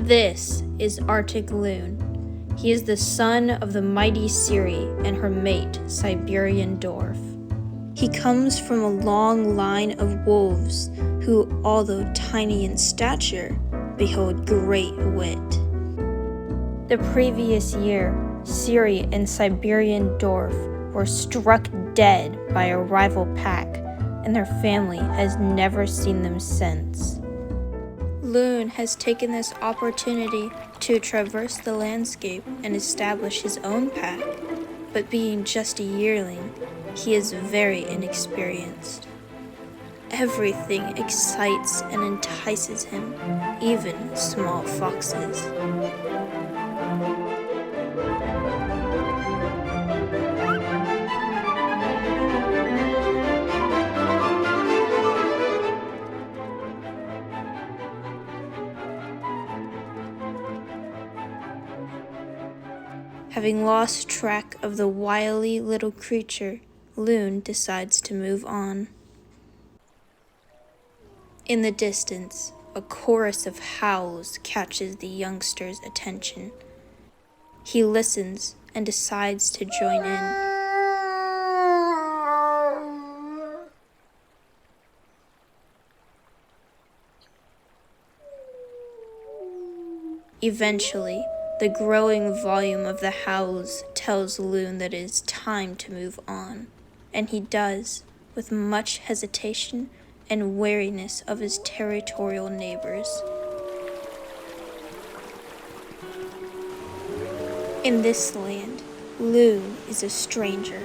This is Arctic Loon. He is the son of the mighty Ciri and her mate, Siberian Dwarf. He comes from a long line of wolves who, although tiny in stature, behold great wit. The previous year, Ciri and Siberian Dwarf were struck dead by a rival pack, and their family has never seen them since. Loon has taken this opportunity to traverse the landscape and establish his own pack, but being just a yearling, he is very inexperienced. Everything excites and entices him, even small foxes. Having lost track of the wily little creature, Loon decides to move on. In the distance, a chorus of howls catches the youngster's attention. He listens and decides to join in. Eventually, the growing volume of the howls tells Loon that it is time to move on, and he does, with much hesitation and wariness of his territorial neighbors. In this land, Loon is a stranger.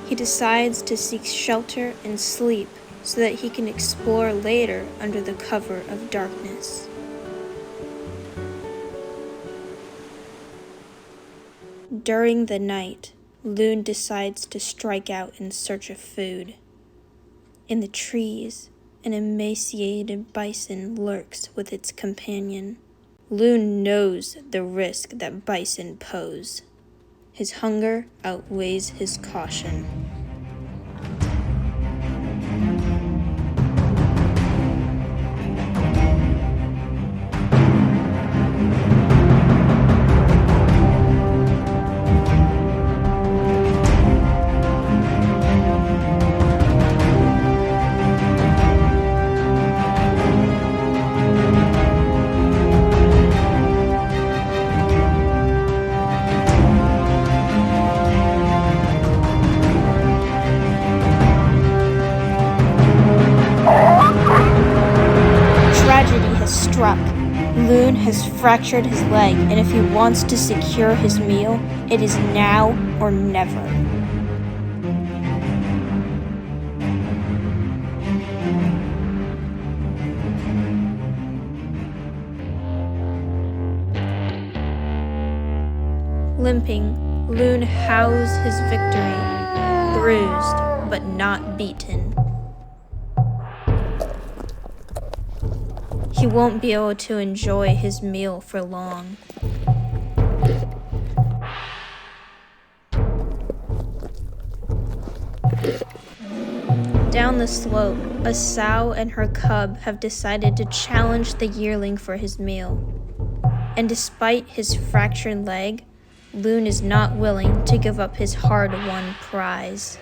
He decides to seek shelter and sleep so that he can explore later under the cover of darkness. During the night, Loon decides to strike out in search of food. In the trees, an emaciated bison lurks with its companion. Loon knows the risk that bison pose. His hunger outweighs his caution. Tragedy has struck. Loon has fractured his leg, and if he wants to secure his meal, it is now or never. Limping, Loon howls his victory, bruised but not beaten. He won't be able to enjoy his meal for long. Down the slope, a sow and her cub have decided to challenge the yearling for his meal. And despite his fractured leg, Loon is not willing to give up his hard-won prize.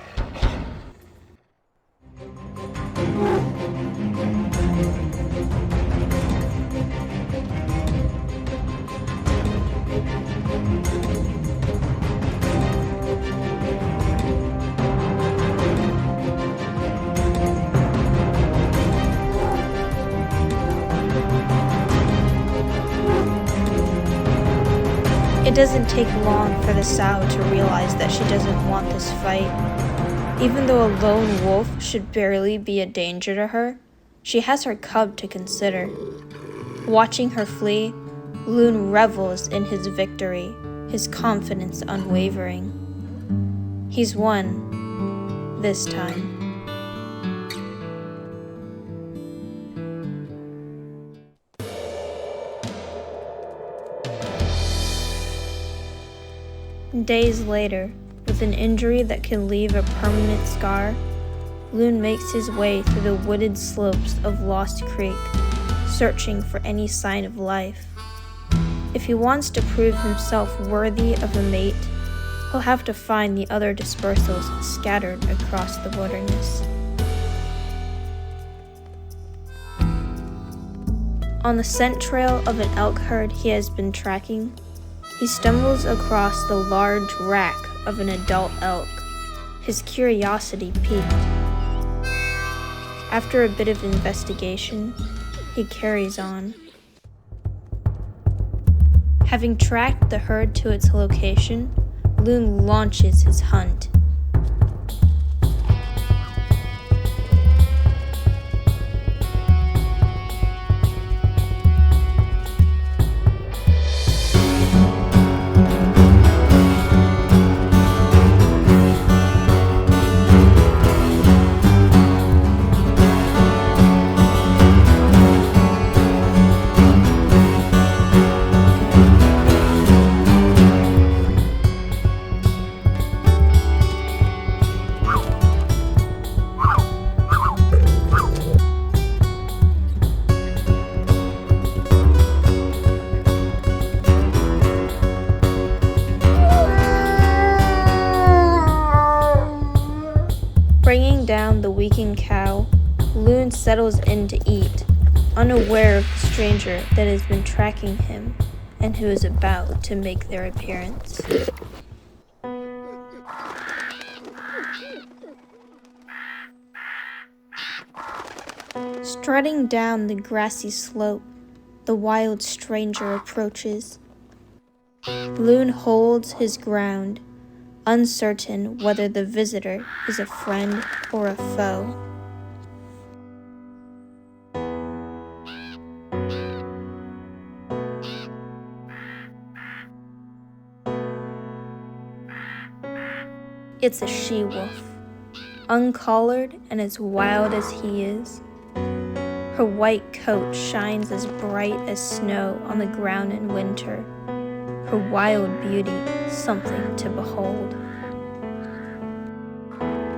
It doesn't take long for the sow to realize that she doesn't want this fight. Even though a lone wolf should barely be a danger to her, she has her cub to consider. Watching her flee, Loon revels in his victory, his confidence unwavering. He's won, this time. Days later, with an injury that can leave a permanent scar, Loon makes his way through the wooded slopes of Lost Creek, searching for any sign of life. If he wants to prove himself worthy of a mate, he'll have to find the other dispersals scattered across the wilderness. On the scent trail of an elk herd he has been tracking, he stumbles across the large rack of an adult elk, his curiosity piqued. After a bit of investigation, he carries on. Having tracked the herd to its location, Loon launches his hunt. Bringing down the weakened cow, Loon settles in to eat, unaware of the stranger that has been tracking him and who is about to make their appearance. Strutting down the grassy slope, the wild stranger approaches. Loon holds his ground, uncertain whether the visitor is a friend or a foe. It's a she-wolf, uncollared and as wild as he is. Her white coat shines as bright as snow on the ground in winter, her wild beauty something to behold.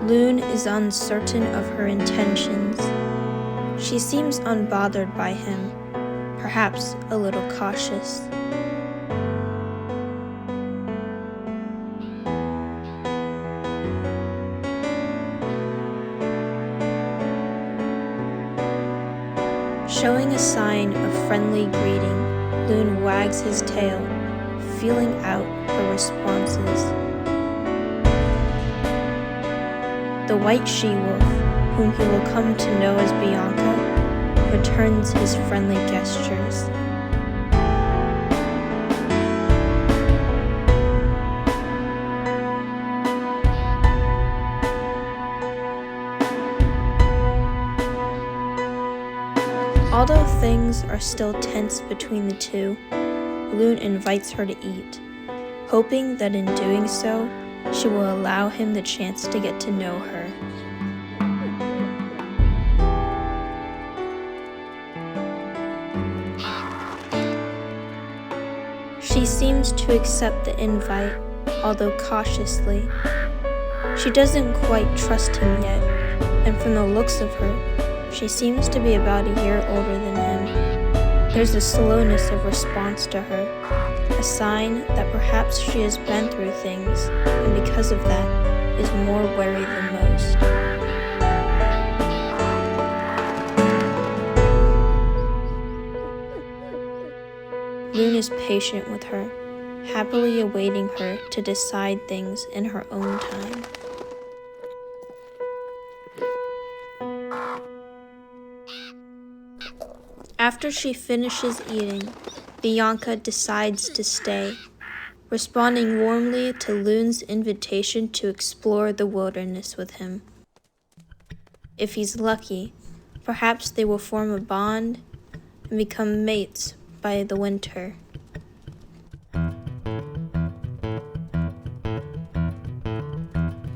Loon is uncertain of her intentions. She seems unbothered by him, perhaps a little cautious. Showing a sign of friendly greeting, Loon wags his tail, feeling out her responses. The white she-wolf, whom he will come to know as Bianca, returns his friendly gestures. Although things are still tense between the two, Loon invites her to eat, hoping that in doing so, she will allow him the chance to get to know her. She seems to accept the invite, although cautiously. She doesn't quite trust him yet, and from the looks of her, she seems to be about a year older than him. There's a slowness of response to her, a sign that perhaps she has been through things, and because of that, is more wary than most. Loon is patient with her, happily awaiting her to decide things in her own time. After she finishes eating, Bianca decides to stay, responding warmly to Loon's invitation to explore the wilderness with him. If he's lucky, perhaps they will form a bond and become mates by the winter.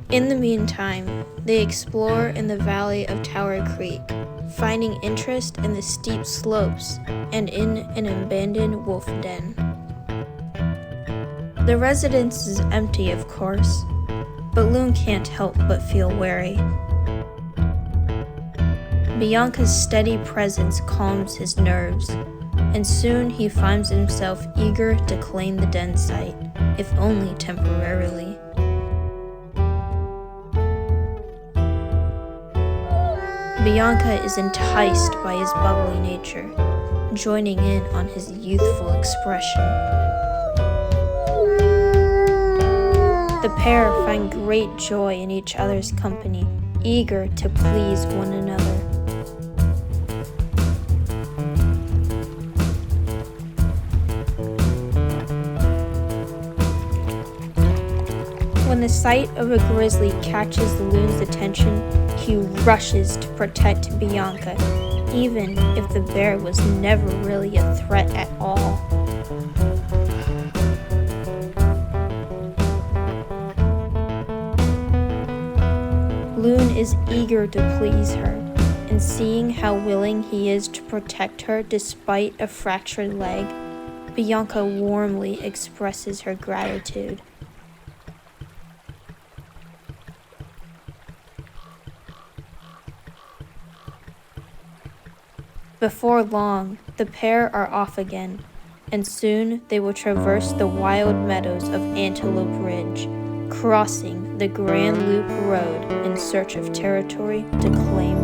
In the meantime, they explore in the valley of Tower Creek, finding interest in the steep slopes and in an abandoned wolf den. The residence is empty, of course, but Loon can't help but feel wary. Bianca's steady presence calms his nerves, and soon he finds himself eager to claim the den site, if only temporarily. Bianca is enticed by his bubbly nature, joining in on his youthful expression. The pair find great joy in each other's company, eager to please one another. When the sight of a grizzly catches Loon's attention, he rushes to protect Bianca, even if the bear was never really a threat at all. Loon is eager to please her, and seeing how willing he is to protect her despite a fractured leg, Bianca warmly expresses her gratitude. Before long, the pair are off again, and soon they will traverse the wild meadows of Antelope Ridge, crossing the Grand Loop Road in search of territory to claim